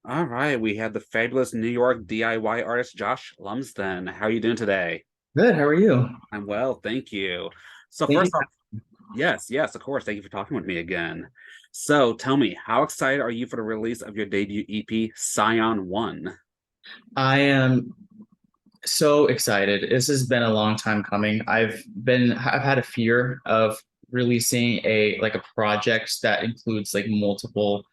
All right, we have the fabulous New York DIY artist Josh Lumsden. How are you doing today? Good. How are you? I'm well, thank you. So Thank first you. off, yes, of course. Thank you for talking with me again. So tell me, how excited are you for the release of your debut EP, Scion 1? I am so excited. This has been a long time coming. I've had a fear of releasing a project that includes like multiple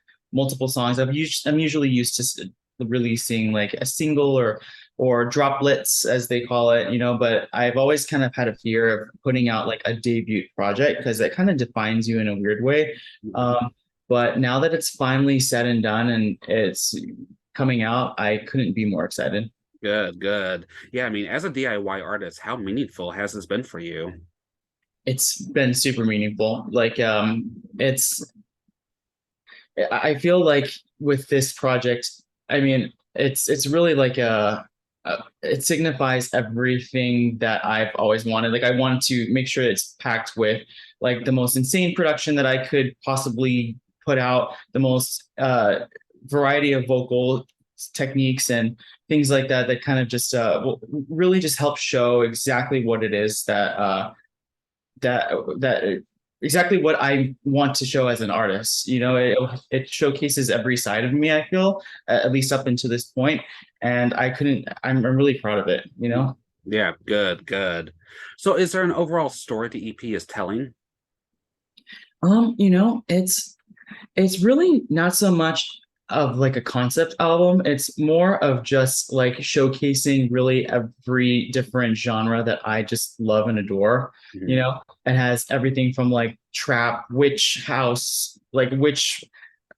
songs. I'm usually used to releasing like a single or droplets as they call it, but I've always kind of had a fear of putting out like a debut project because it kind of defines you in a weird way. Um, but now that it's finally said and done and it's coming out, I couldn't be more excited. Good, good. Yeah, I mean, as a DIY artist, how meaningful has this been for you? It's been super meaningful. I feel like with this project, I mean, it's really like it signifies everything that I've always wanted. Like I wanted to make sure it's packed with like the most insane production that I could possibly put out, the most variety of vocal techniques and things like that that kind of just really just help show exactly what it is that exactly what I want to show as an artist. It showcases every side of me, I feel, at least up until this point. And I'm really proud of it. Yeah, good, good. So is there an overall story the EP is telling? It's really not so much of like a concept album. It's more of just like showcasing really every different genre that I just love and adore. Mhm. It has everything from like trap, witch house, like witch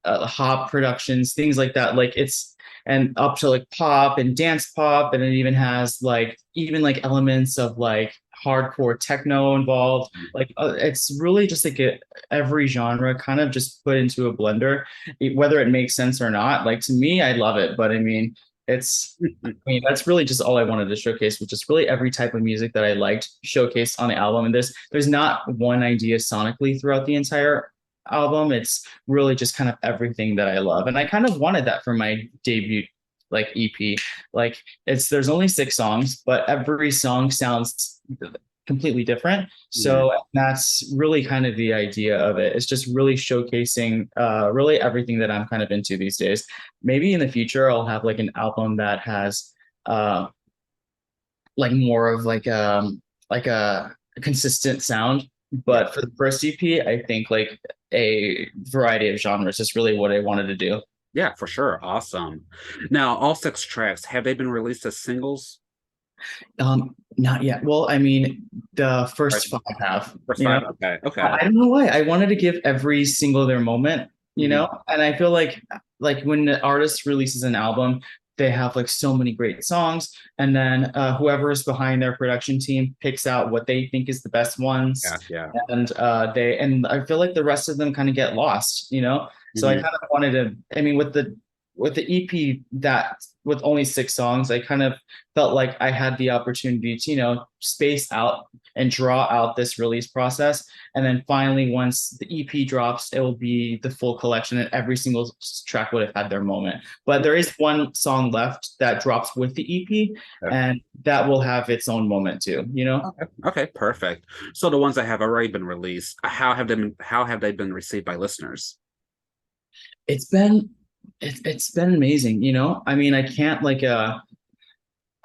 hop productions, things like that. Like it's and up to like pop and dance pop, and it even has like even like elements of like hardcore techno involved. Like it's really just like every genre kind of just put into a blender, whether it makes sense or not. Like to me, I love it, but I mean, that's really just all I wanted to showcase, which is really every type of music that I liked showcased on the album. And there's not one idea sonically throughout the entire album. It's really just kind of everything that I love. And I kind of wanted that for my debut like EP. Like there's only 6 songs, but every song sounds completely different. Mhm. So that's really kind of the idea of it. It's just really showcasing really everything that I'm kind of into these days. Maybe in the future I'll have like an album that has uh like more of like a consistent sound. Yeah. But for the first EP, I think like a variety of genres is really what I wanted to do. Yeah, for sure. Awesome. Now, all 6 tracks, have they been released as singles? Not yet. Well, I mean, the Right. first 5 have, First five? Okay. Okay. I don't know why. I wanted to give every single their moment, Mhm. and I feel like when the artist releases an album, they have like so many great songs, and then whoever is behind their production team picks out what they think is the best Yeah, ones, yeah. and I feel like the rest of them kind of get lost. So I Mhm. kind of wanted to. I mean, with the EP that with only 6 songs, I kind of felt like I had the opportunity to space out and draw out this release process. And then finally, once the EP drops, it will be the full collection, and every single track would have had their moment. But there is one song left that drops with the EP, Okay. and that will have its own moment too. Okay. Okay, perfect. So the ones that have already been released, how have they been received by listeners? It's been it's been amazing. I mean, I can't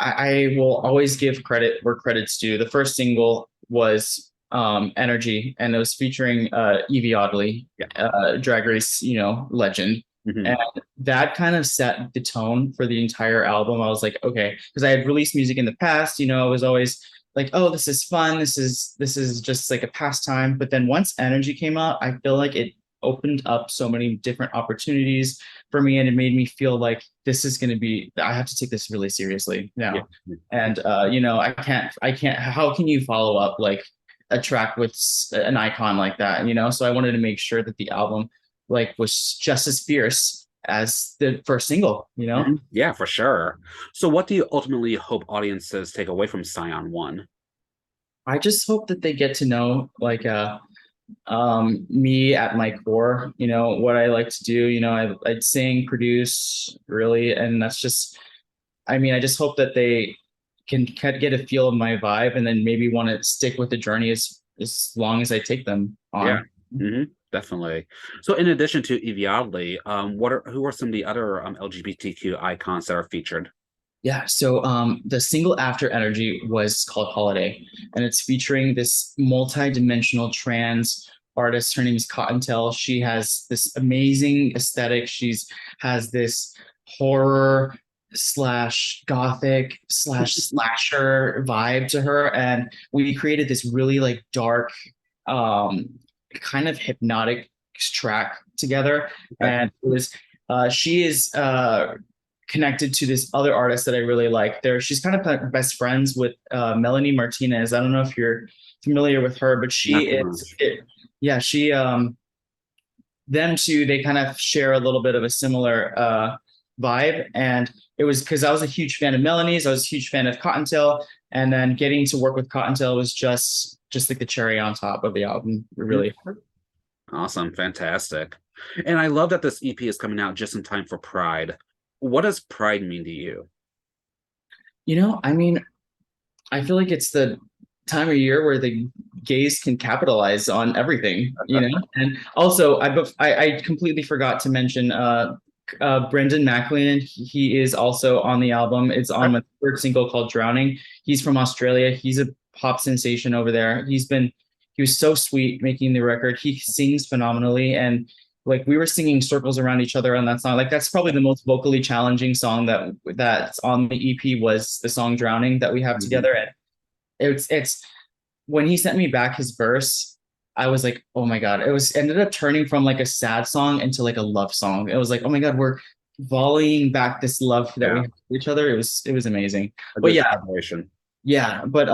I will always give credit where credit's due. The first single was Energy, and it was featuring Evie Oddly, Yeah. Drag Race, legend. And Hmm. that kind of set the tone for the entire album. I was like, okay, because I had released music in the past, I was always like, oh, this is fun. This is just like a pastime. But then once Energy came out, I feel like it opened up so many different opportunities for me, and it made me feel like this is going to be I have to take this really seriously Yeah. now. And I can't how can you follow up like a track with an icon like that. So I wanted to make sure that the album like was just as fierce as the first single. Mhm. Yeah, for sure. So what do you ultimately hope audiences take away from Scion 1? I just hope that they get to know like me at my core, what I like to do. I'd sing, produce, really, and that's just, I just hope that they can kind of get a feel of my vibe and then maybe want to stick with the journey as long as I take them Yeah. on. Definitely. So in addition to Eviadly, who are some of the other LGBTQ icons that are featured? Yeah, so the single after Energy was called Holiday, and it's featuring this multi-dimensional trans artist. Her name is Cottontail. She has this amazing aesthetic. She's has this horror slash gothic slash slasher vibe to her. And we created this really like dark, um, kind of hypnotic track together. Okay. And it was she is connected to this other artist that I really like. She's kind of best friends with Melanie Martinez. I don't know if you're familiar with her, but Not she too is, much. yeah, she, them two, they kind of share a little bit of a similar vibe. And it was because I was a huge fan of Melanie's, I was a huge fan of Cottontail, and then getting to work with Cottontail was just like the cherry on top of the album, really. Awesome, fantastic. And I love that this EP is coming out just in time for Pride. What does Pride mean to you? I mean, I feel like it's the time of year where the gays can capitalize on everything. And also, I completely forgot to mention Brendan Maclean. He is also on the album. It's on my third single called Drowning. He's from Australia. He's a pop sensation over there. He was so sweet making the record. He sings phenomenally, and like we were singing circles around each other on that song. Like that's probably the most vocally challenging song that's on the EP was the song Drowning that we have together. And it's when he sent me back his verse, I was like, oh my God. It was ended up turning from like a sad song into like a love song. It was like, oh my God, we're volleying back this love that we have for each other. It was amazing. A But good yeah, collaboration. yeah. But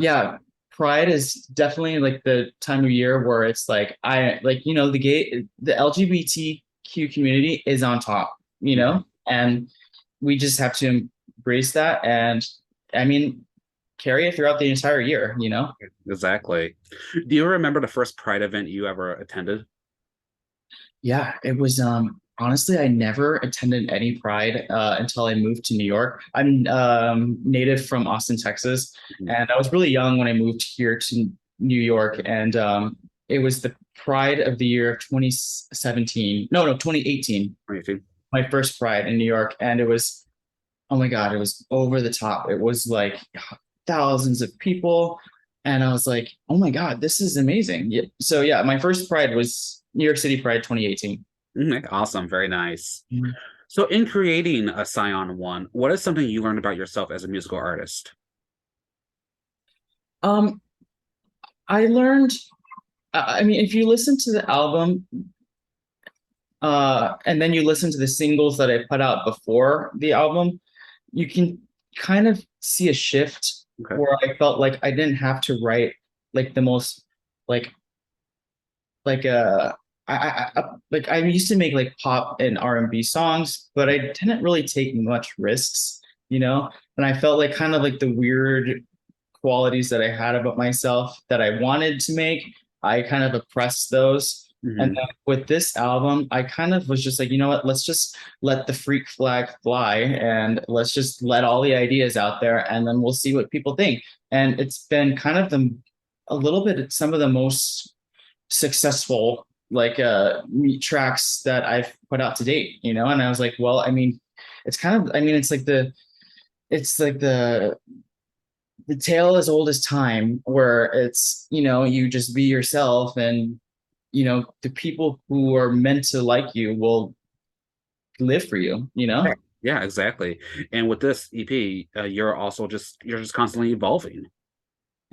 yeah, Pride is definitely like the time of year where it's like the LGBTQ community is on top, and we just have to embrace that and I mean carry it throughout the entire year. Exactly. Do you remember the first Pride event you ever attended? Yeah, it was honestly I never attended any Pride until I moved to New York. I'm native from Austin, Texas, Mhm. and I was really young when I moved here to New York, and it was the Pride of the year of 2017. No, 2018. 2018? My first Pride in New York, and it was, oh my God, it was over the top. It was like thousands of people. And I was like, oh my God, this is amazing. Yeah. So yeah, my first Pride was New York City Pride 2018. Awesome, very nice. Mhm. So in creating a SCION 1, what is something you learned about yourself as a musical artist? Um, I learned, I mean, if you listen to the album, and then you listen to the singles that I put out before the album, you can kind of see a shift Okay. where I felt like I didn't have to write like the most like like like I used to make like pop and R&B songs, but I didn't really take much risks. And I felt like kind of like the weird qualities that I had about myself that I wanted to make, I kind of oppressed those. And Mhm. then with this album, I kind of was just like, you know what, let's just let the freak flag fly and let's just let all the ideas out there and then we'll see what people think. And it's been kind of a little bit some of the most successful like meat tracks that I've put out to date. And I was like, well, I mean, it's kind of I mean, it's like the tale as old as time where it's you just be yourself and the people who are meant to like you will live for you. Yeah, yeah, exactly. And with this EP, you're just constantly evolving.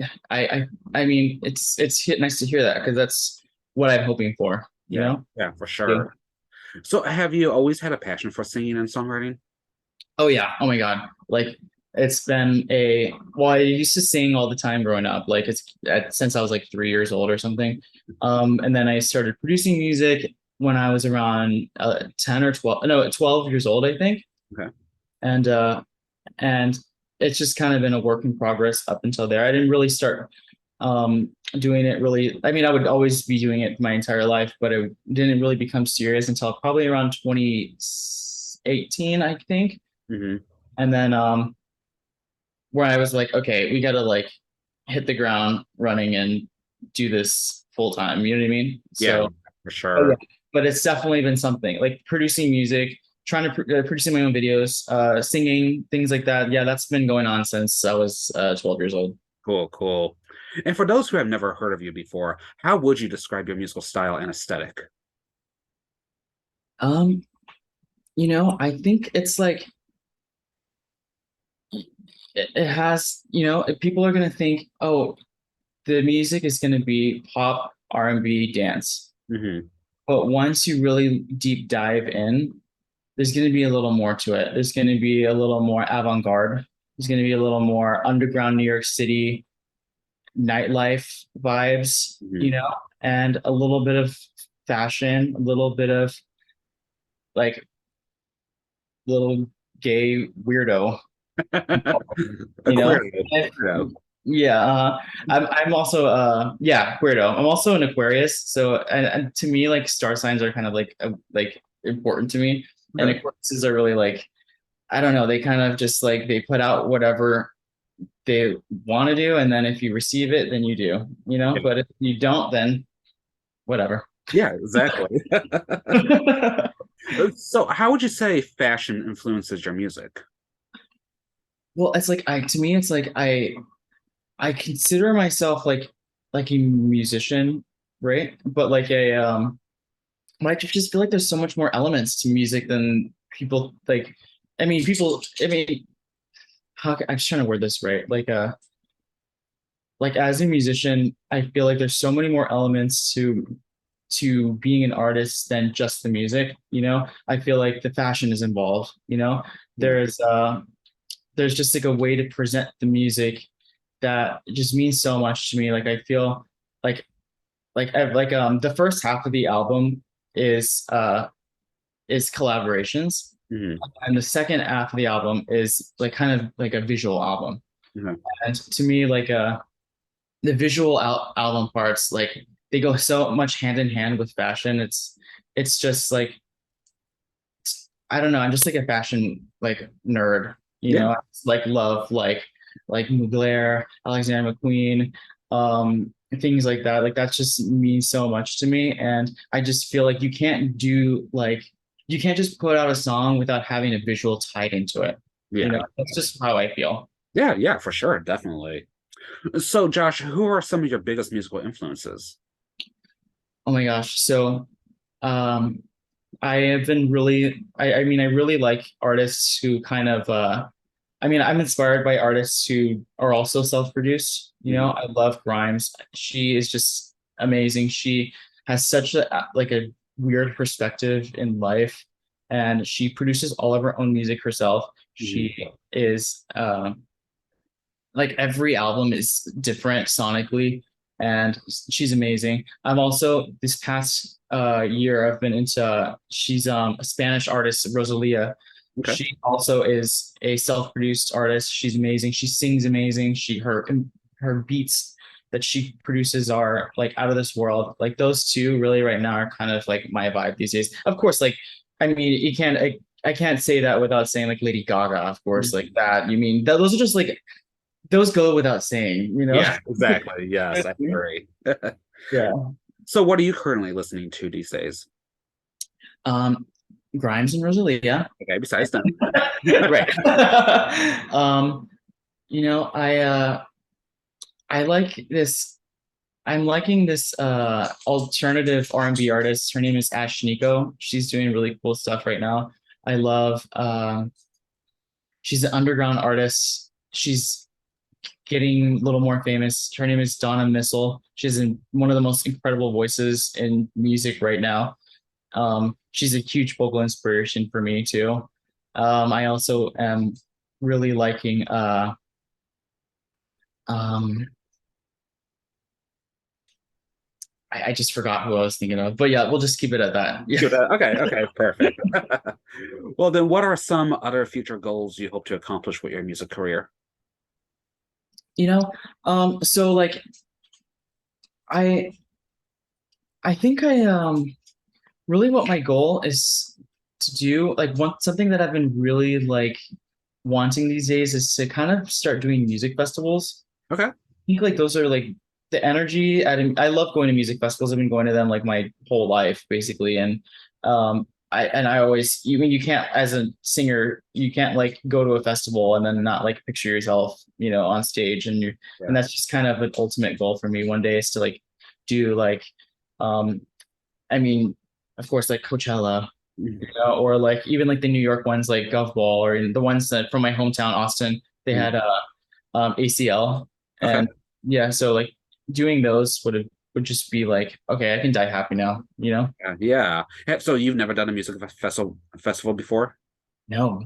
Yeah, I mean it's nice to hear that because that's what I'm hoping for you Yeah, know yeah, for Yeah. sure. So have you always had a passion for singing and songwriting? Oh yeah. Oh my God. Like it's been I used to sing all the time growing up. Like since I was like 3 years old or something. And then I started producing music when I was around 10 or 12, no, 12 years old, I think. Okay. And it's just kind of been a work in progress up until there. I didn't really start doing it really. I mean, I would always be doing it my entire life, but it didn't really become serious until probably around 2018, I think. Hmm. And then where I was like, okay, we gotta like hit the ground running and do this full time. You know what I mean? Yeah, So, for but yeah, sure. but it's definitely been something like producing music, trying to producing my own videos, singing, things like that. Yeah, that's been going on since I was 12 years old. Cool, cool. And for those who have never heard of you before, how would you describe your musical style and aesthetic? Um, I think it's like it has, if people are gonna think, oh, the music is gonna be pop, R&B, dance. Hmm. But once you really deep dive in, there's going to be a little more to it. There's going to be a little more avant-garde. There's going to be a little more underground New York City nightlife vibes, Hmm. and a little bit of fashion, a little bit of like little gay weirdo, you know. Aquarius. And Weirdo. yeah, I'm also yeah, weirdo. I'm also an Aquarius, so and to me like star signs are kind of like important to me, and Okay. Aquariuses are really like I don't know, they kind of just like they put out whatever they want to do, and then if you receive it, then you do, but if you don't, then whatever. Yeah, exactly. So, how would you say fashion influences your music? Well, it's like I to me, it's like I consider myself like a musician, right? But like a but I just feel like there's so much more elements to music than people like. I mean, people. I mean, I'm just trying to word this right. Like as a musician, I feel like there's so many more elements to being an artist than just the music. I feel like the fashion is involved. Yeah. There's there's just like a way to present the music that just means so much to me. Like I feel like the first half of the album is is collaborations, Hmm. and the second half of the album is like kind of like a visual album. Hmm. And to me, like the visual album parts, like they go so much hand in hand with fashion. It's just like I don't know. I'm just like a fashion like nerd. Yeah. I just, like love like Mugler, Alexander McQueen, things like that. Like that just means so much to me, and I just feel like you can't just put out a song without having a visual tied into it. Yeah. That's just how I feel. Yeah. Yeah, for sure. Definitely. So, Josh, who are some of your biggest musical influences? Oh my gosh. So, um, I have been really, I mean, I really like artists who kind of, I mean, I'm inspired by artists who are also self-produced. Hmm. I love Grimes. She is just amazing. She has such a weird perspective in life, and she produces all of her own music herself. Hmm. She is, like every album is different sonically, and she's amazing. I'm also this past year I've been into she's a Spanish artist, Rosalia. Okay. She also is a self-produced artist. She's amazing. She sings amazing. Her beats that she produces are like out of this world. Like those two really right now are kind of like my vibe these days. Of course, like I mean, I can't say that without saying like Lady Gaga, of course, like that. You mean those are just like those go without saying. Yeah, exactly. Yes, I agree. Yeah. So, what are you currently listening to these days? Um, Grimes and Rosalia. Okay, besides them. Right. um, I like this. I'm liking this alternative R&B artist. Her name is Ash Nico. She's doing really cool stuff right now. I love she's an underground artist. She's getting a little more famous. Her name is Donna Missile. She's one of the most incredible voices in music right now. She's a huge vocal inspiration for me too. I also am really liking um I just forgot who I was thinking of, but yeah, we'll just keep it at that. Yeah. Good. Okay, okay, perfect. Well, then, what are some other future goals you hope to accomplish with your music career? you know, so like I I think I really what my goal is to do, like one something that I've been really like wanting these days is to kind of start doing music festivals. Okay. I think like those are like the energy I love going to music festivals. I've been going to them like my whole life basically. And I always you can't as a singer, you can't like go to a festival and then not like picture yourself, on stage and Yeah. that's just kind of an ultimate goal for me one day is to like do like um I mean, of course, like Coachella, Mhm. or like even like the New York ones, like Gov Ball, or in the ones that from my hometown, Austin, they Mhm. had ACL, Okay. and yeah, so like doing those would just be like, okay, I can die happy now. Yeah. Yeah. So you've never done a music festival before? No,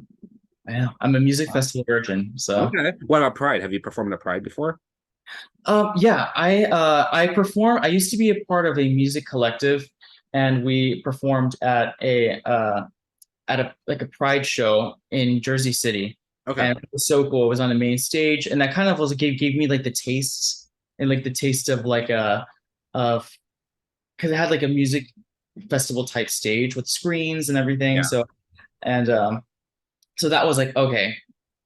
I'm a music Wow. festival virgin, so Okay. What about Pride? Have you performed at Pride before? yeah, I perform. I used to be a part of a music collective, and we performed at a like a pride show in Jersey City. Okay. And it was so cool. It was on the main stage. And that kind of was gave me like the taste and like the taste of like a of because it had like a music festival type stage with screens and everything. Yeah. So that was like, okay,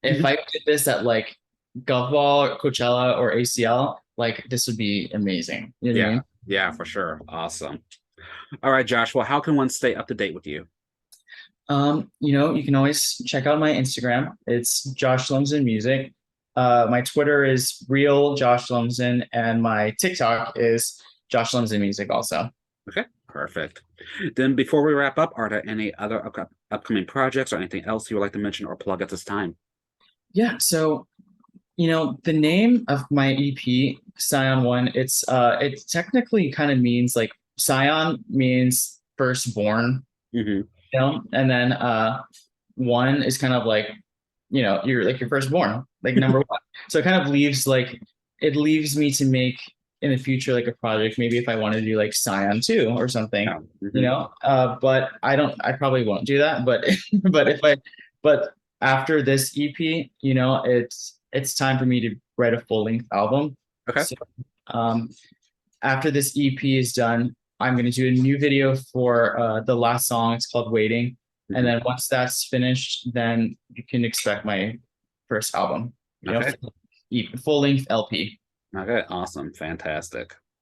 if Mhm. I did this at like Govball, Coachella, or ACL, like this would be amazing. You know what I Yeah. mean? Yeah, for sure. Awesome. All right, Josh. Well, how can one stay up to date with you? You can always check out my Instagram. It's Josh Lumsden Music. My Twitter is real Josh Lumsden, and my TikTok is Josh Lumsden Music also. Okay, perfect. Then before we wrap up, are there any other upcoming projects or anything else you would like to mention or plug at this time? Yeah, so the name of my EP, Scion One, it technically kind of means like Scion means firstborn, Hmm. and then one is kind of like you're like your firstborn, like number one. So it leaves me to make in the future like a project, maybe if I wanted to do like Scion 2 or something, Yeah. Hmm. but I probably won't do that. But but if I but after this EP, it's time for me to write a full length album. Okay. So um after this EP is done, I'm going to do a new video for the last song. It's called Waiting. And Hmm. then once that's finished, then you can expect my first album, Okay. full length LP. Okay. Awesome. Fantastic.